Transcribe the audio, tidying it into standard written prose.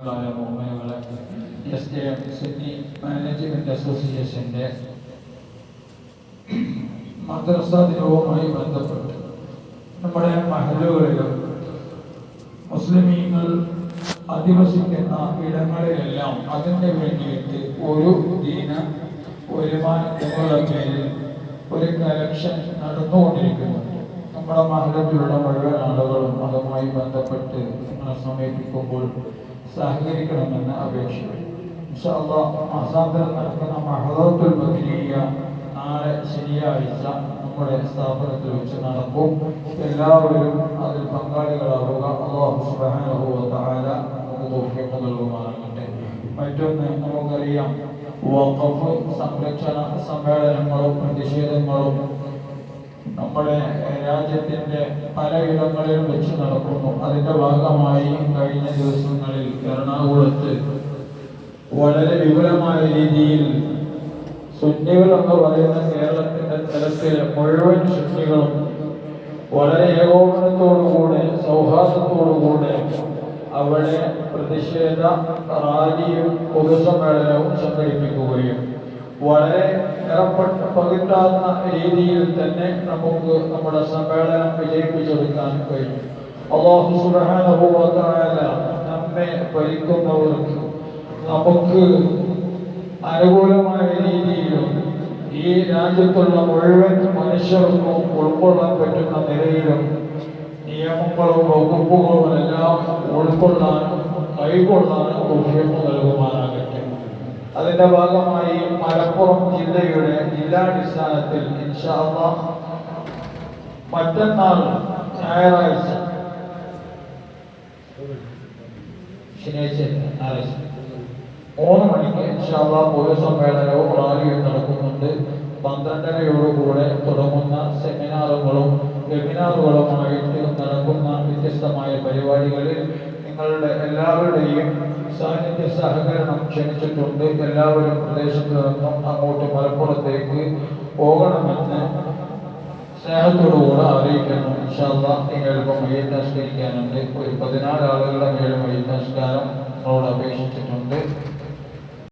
മോഹനങ്ങളെ SJM Sydney management അസോസിയേഷന്റെ മദ്രസ ദിനവുമായി ബന്ധപ്പെട്ട് നമ്മുടെ മഹല്ലുകളിലും മുസ്ലിമീങ്ങൾ അധിവസിക്കുന്ന ഇടങ്ങളിലെല്ലാം അതിന് വേണ്ടിയിട്ട് ഒരു ദീന വരുമാനങ്ങളുടെ പേരിൽ ഒരു കലക്ഷൻ നടന്നുകൊണ്ടിരിക്കുന്നുണ്ട്. നമ്മുടെ മഹല്ലിലുള്ള മുഴുവൻ ആളുകളും അതുമായി ബന്ധപ്പെട്ട് നിങ്ങളെ സമീപിക്കുമ്പോൾ സഹകരിക്കണമെന്ന് അപേക്ഷിക്കുന്നു. ഇൻഷാ അല്ലാഹ് മാസാന്തരം നടക്കുന്ന മഹദറത്തുൽ ബദരിയ്യ നാളെ ശനിയാഴ്ച നമ്മുടെ സ്ഥാപനത്തിൽ വെച്ച് നടക്കും. എല്ലാവരും അതിൽ പങ്കാളികളാവുക. അല്ലാഹു സുബ്ഹാനഹു വ തആല നമുക്ക് തൗഫീഖ് നൽകുമാറാകട്ടെ. മറ്റൊന്ന്, നമുക്കറിയാം വഖഫ് സംരക്ഷണ സമ്മേളനങ്ങളും പ്രതിഷേധങ്ങളും നമ്മുടെ രാജ്യത്തിന്റെ പലയിടങ്ങളിലും വെച്ച് നടക്കുന്നു. അതിന്റെ ഭാഗമായി കഴിഞ്ഞ ദിവസങ്ങളിൽ എറണാകുളത്ത് വളരെ വിപുലമായ രീതിയിൽ സുന്നികൾ എന്ന് പറയുന്ന കേരളത്തിന്റെ തലത്തിലെ മുഴുവൻ സുന്നികളും വളരെ ഏകോപനത്തോടുകൂടെ സൗഹാർദ്ദത്തോടുകൂടെ അവിടെ പ്രതിഷേധ റാലിയും പൊതുസമ്മേളനവും സംഘടിപ്പിക്കുകയും വളരെ പകിട്ടാർന്ന രീതിയിൽ തന്നെ നമുക്ക് നമ്മുടെ സമ്മേളനം വിജയിപ്പിച്ചെടുക്കാൻ കഴിയും. അല്ലാഹു സുബ്ഹാനഹു വ തആല നമ്മെ ഭരിക്കുന്നവർക്ക് നമുക്ക് അനുകൂലമായ രീതിയിലും ഈ രാജ്യത്തുള്ള മുഴുവൻ മനുഷ്യർക്കും ഉൾക്കൊള്ളാൻ പറ്റുന്ന നിലയിലും നിയമങ്ങളും വകുപ്പുകളും എല്ലാം ഉൾക്കൊള്ളാനും കൈക്കൊള്ളാനും തൗഫീഖ് നൽകുമാറാകട്ടെ. അതിന്റെ ഭാഗമായി മലപ്പുറം ജില്ലയുടെ ജില്ലാടിസ്ഥാനത്തിൽ ഇൻഷാ അല്ലാഹ് മറ്റന്നാൾ ഞായറാഴ്ച ശനിയാഴ്ച 3 മണിക്ക് ഇൻഷാ അല്ലാഹ് പൊതുസമ്മേളനവും റാലിയും നടക്കുന്നുണ്ട്. 12:30 തുടങ്ങുന്ന സെമിനാറുകളും വെബിനാറുകളുമായിട്ട് നടക്കുന്ന വ്യത്യസ്തമായ പരിപാടികളിൽ നിങ്ങളുടെ എല്ലാവരുടെയും സാന്നിധ്യ സഹകരണം ക്ഷണിച്ചിട്ടുണ്ട്. എല്ലാവരും പ്രദേശത്ത് നിന്നും അങ്ങോട്ട് മലപ്പുറത്തേക്ക് പോകണമെന്ന് സ്നേഹത്തോടുകൂടെ അറിയിക്കുന്നു. ഇൻഷാ അല്ലാഹ് നിങ്ങൾക്ക് മയ്യിത്ത് നിസ്കരിക്കാനുണ്ട്. ഒരു 14 ആളുകളുടെ മേൽ മയ്യിത്ത് നിസ്കാരം നമ്മളോട് അപേക്ഷിച്ചിട്ടുണ്ട്.